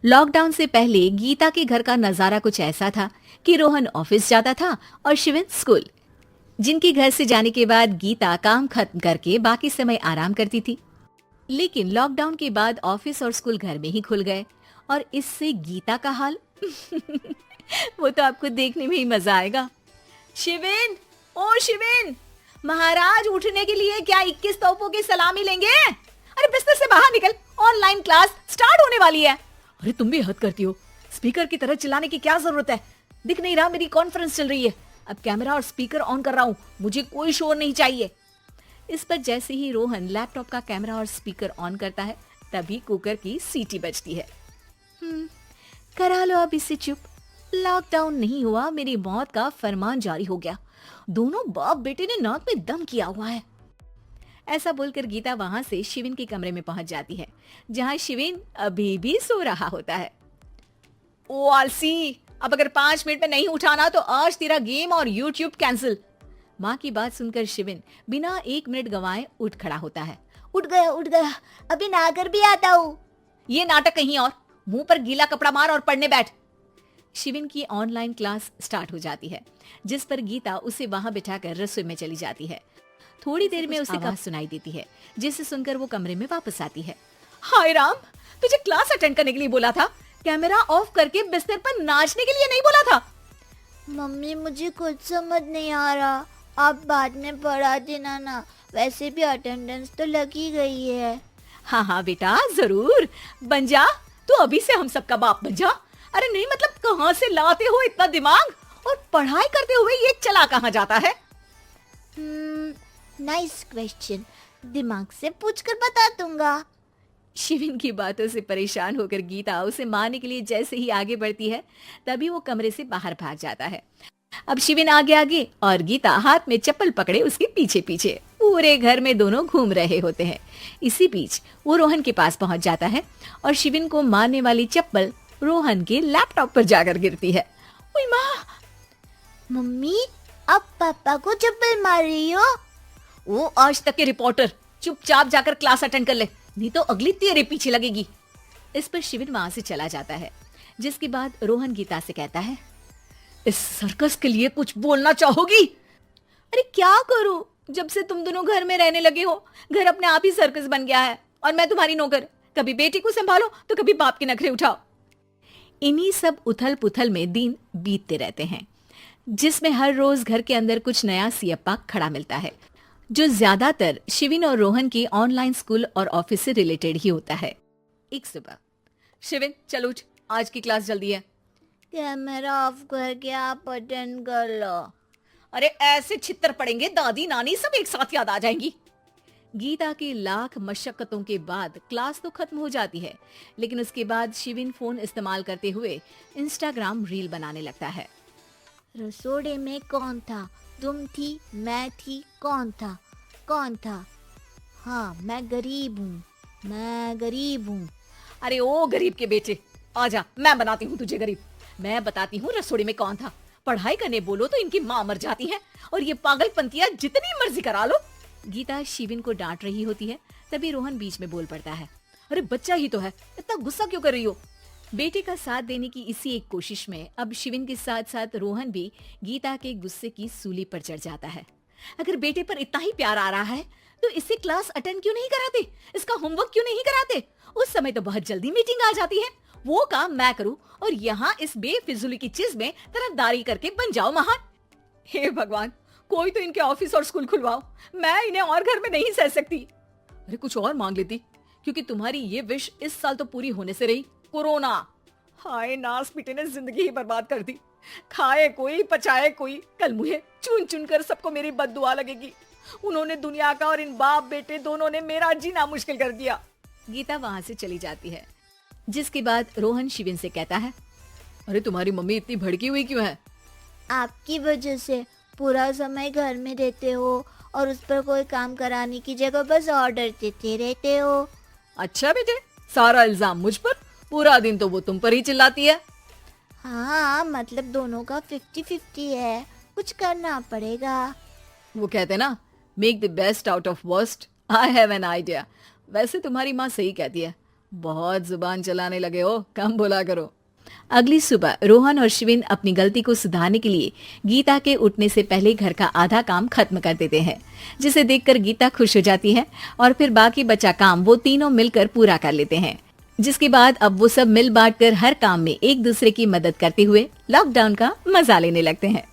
Lockdown से पहले गीता के घर का नजारा कुछ ऐसा था कि रोहन ऑफिस जाता था और शिवन स्कूल। जिनके घर से जाने के बाद गीता काम खत्म करके बाकी समय आराम करती थी। लेकिन लॉकडाउन के बाद ऑफिस और स्कूल घर में ही खुल गए और इससे गीता का हाल वो तो आपको देखने में ही मजा आएगा। शिवेन, ओ शिवेन, महाराज उठने के लिए क्या 21 तोपों की सलामी लेंगे? अरे बिस्तर से बाहर निकल, ऑनलाइन क्लास स्टार्ट होने वाली है। अरे तुम भी हद करती हो, स्पीकर की तरह चिल्लाने की क्या जरूरत है? दिख नहीं रहा मेरी कॉन्फ्रेंस चल रही है। अब कैमरा और स्पीकर ऑन कर रहा हूँ, मुझे कोई शोर नहीं चाहिए। इस पर जैसे ही रोहन लैपटॉप का कैमरा और स्पीकर ऑन करता है तभी कुकर की सीटी बजती है। करा लो अब इसे चुप, लॉकडाउन नहीं हुआ, मेरी मौत का फरमान जारी हो गया। दोनों बाप बेटे ने नाक में दम किया हुआ है। ऐसा बोलकर गीता वहां से शिविन के कमरे में पहुंच जाती है, जहां शिविन अभी भी सो रहा होता है। ओ आलसी, अब अगर 5 मिनट में नहीं उठाना तो आज तेरा गेम और यूट्यूब कैंसिल। माँ की बात सुनकर शिविन बिना 1 मिनट गंवाए उठ खड़ा होता है। उठ गया, अभी नहाकर भी आता हूँ। ये नाटक कहीं और, मुंह पर गीला कपड़ा मार और पढ़ने बैठ। शिविन की ऑनलाइन क्लास स्टार्ट हो जाती है, जिस पर गीता उसे वहां बिठाकर रसोई में चली जाती है। थोड़ी देर में उसे आवाज सुनाई देती है, जिसे सुनकर वो कमरे में वापस आती है। हाय राम, तुझे क्लास अटेंड करने के लिए बोला था, कैमरा ऑफ करके बिस्तर पर नाचने के लिए नहीं बोला था। मम्मी मुझे कुछ समझ नहीं आ रहा, आप बाद में पढ़ा देना ना, वैसे भी अटेंडेंस तो लगी गई है। हाँ बेटा, जरूर बन जा, तू अभी से हम सबका बाप बन जा। अरे नहीं मतलब कहाँ से लाते हो इतना दिमाग, और पढ़ाई करते हुए ये चला कहाँ जाता है? नाइस क्वेश्चन, दिमाग से पूछकर बता दूंगा। शिविन की बातों से परेशान होकर गीता उसे मारने के लिए जैसे ही आगे बढ़ती है तभी वो कमरे से बाहर भाग जाता है। अब शिविन आगे आगे और गीता हाथ में चप्पल पकड़े उसके पीछे पीछे पूरे घर में दोनों घूम रहे होते हैं। इसी बीच वो रोहन के पास पहुंच जाता है और शिविन को मारने वाली चप्पल रोहन के लैपटॉप पर जाकर गिरती है। ओए माँ! मम्मी, अब पापा को चप्पल मार रही हो? वो आज तक के रिपोर्टर, चुपचाप जाकर क्लास अटेंड कर ले, नहीं तो अगली तेरे पीछे लगेगी। इस पर शिविन वहां से चला जाता है, जिसके बाद रोहन गीता से कहता है, इस सर्कस के लिए कुछ बोलना चाहोगी? अरे क्या करूं, जब से तुम दोनों घर में रहने लगे हो, घर अपने आप ही सर्कस बन गया है और मैं तुम्हारी नौकर। कभी बेटी को संभालो तो कभी बाप के नखरे उठाओ। इन्हीं सब उथल पुथल में दिन बीतते रहते हैं, जिसमें हर रोज घर के अंदर कुछ नया सियप्पा खड़ा मिलता है, जो ज्यादातर शिविन और रोहन की ऑनलाइन स्कूल और ऑफिस से रिलेटेड ही होता है। एक सुबह, शिविन चल उठ, आज की क्लास जल्दी है। कैमरा ऑफ करके आप अटेंड कर लो। अरे ऐसे छित्तर पड़ेंगे, दादी नानी सब एक साथ याद आ जाएंगी। गीता की लाख मशक्कतों के बाद क्लास तो खत्म हो जाती है, लेकिन उसके बाद शिविन फोन इस्तेमाल करते हुए इंस्टाग्राम रील बनाने लगता है। रसोड़े में कौन था? तुम थी, मैं थी, कौन था? हाँ, मैं गरीब हूँ। अरे ओ गरीब के बेटे, आजा, मैं बनाती हूँ तुझे गरीब। मैं बताती हूँ रसोड़ी में कौन था। पढ़ाई करने बोलो तो इनकी माँ मर जाती है, और ये पागलपंतियाँ जितनी मर्जी करा लो। गीता शिविन को डांट रही होती है, तभी रोहन बीच में बोल पड़ता है। अरे बच्चा ही तो है, इतना गुस्सा क्यों कर रही हो? बेटे का साथ देने की इसी एक कोशिश में अब शिविन के साथ साथ रोहन भी गीता के गुस्से की सूली पर चढ़ जाता है। अगर बेटे पर इतना ही प्यार आ रहा है तो इसे क्लास अटेंड क्यों नहीं कराते, इसका होमवर्क क्यों नहीं कराते? उस समय तो बहुत जल्दी मीटिंग आ जाती है, वो काम मैं करूं और यहाँ इस बेफिजूली की चीज में तरफदारी करके बन जाओ महान। हे भगवान, कोई तो इनके ऑफिस और स्कूल खुलवाओ, मैं इन्हें और घर में नहीं सह सकती। अरे कुछ और मांग लेती, क्योंकि तुम्हारी ये विश इस साल तो पूरी होने से रही, कोरोना। हाय नास बेटे ने जिंदगी ही बर्बाद कर दी। खाए कोई पचाए कोई, कल मुझे चुन चुन कर सबको मेरी बद्दुआ लगेगी। उन्होंने दुनिया का और इन बाप बेटे दोनों ने मेरा जीना मुश्किल कर दिया। गीता वहां से चली जाती है, जिसके बाद रोहन शिविन से कहता है, अरे तुम्हारी मम्मी इतनी भड़की हुई क्यों है? आपकी वजह से पूरा समय घर में रहते हो और उस पर कोई काम कराने की जगह बस ऑर्डर देते रहते हो। अच्छा बेटे, सारा इल्जाम मुझ पर? पूरा दिन तो वो तुम पर ही चिल्लाती है। हाँ, मतलब दोनों का 50-50 है, कुछ करना पड़ेगा। वो कहते ना, make the best out of worst. I have an idea. वैसे तुम्हारी माँ सही कहती है, बहुत जुबान चलाने लगे हो, कम बोला करो। अगली सुबह रोहन और शिविन अपनी गलती को सुधारने के लिए गीता के उठने से पहले घर का आधा काम खत्म कर देते हैं, जिसे देखकर गीता खुश हो जाती है और फिर बाकी बचा काम वो तीनों मिलकर पूरा कर लेते हैं। जिसके बाद अब वो सब मिल बांट कर हर काम में एक दूसरे की मदद करते हुए लॉकडाउन का मजा लेने लगते हैं।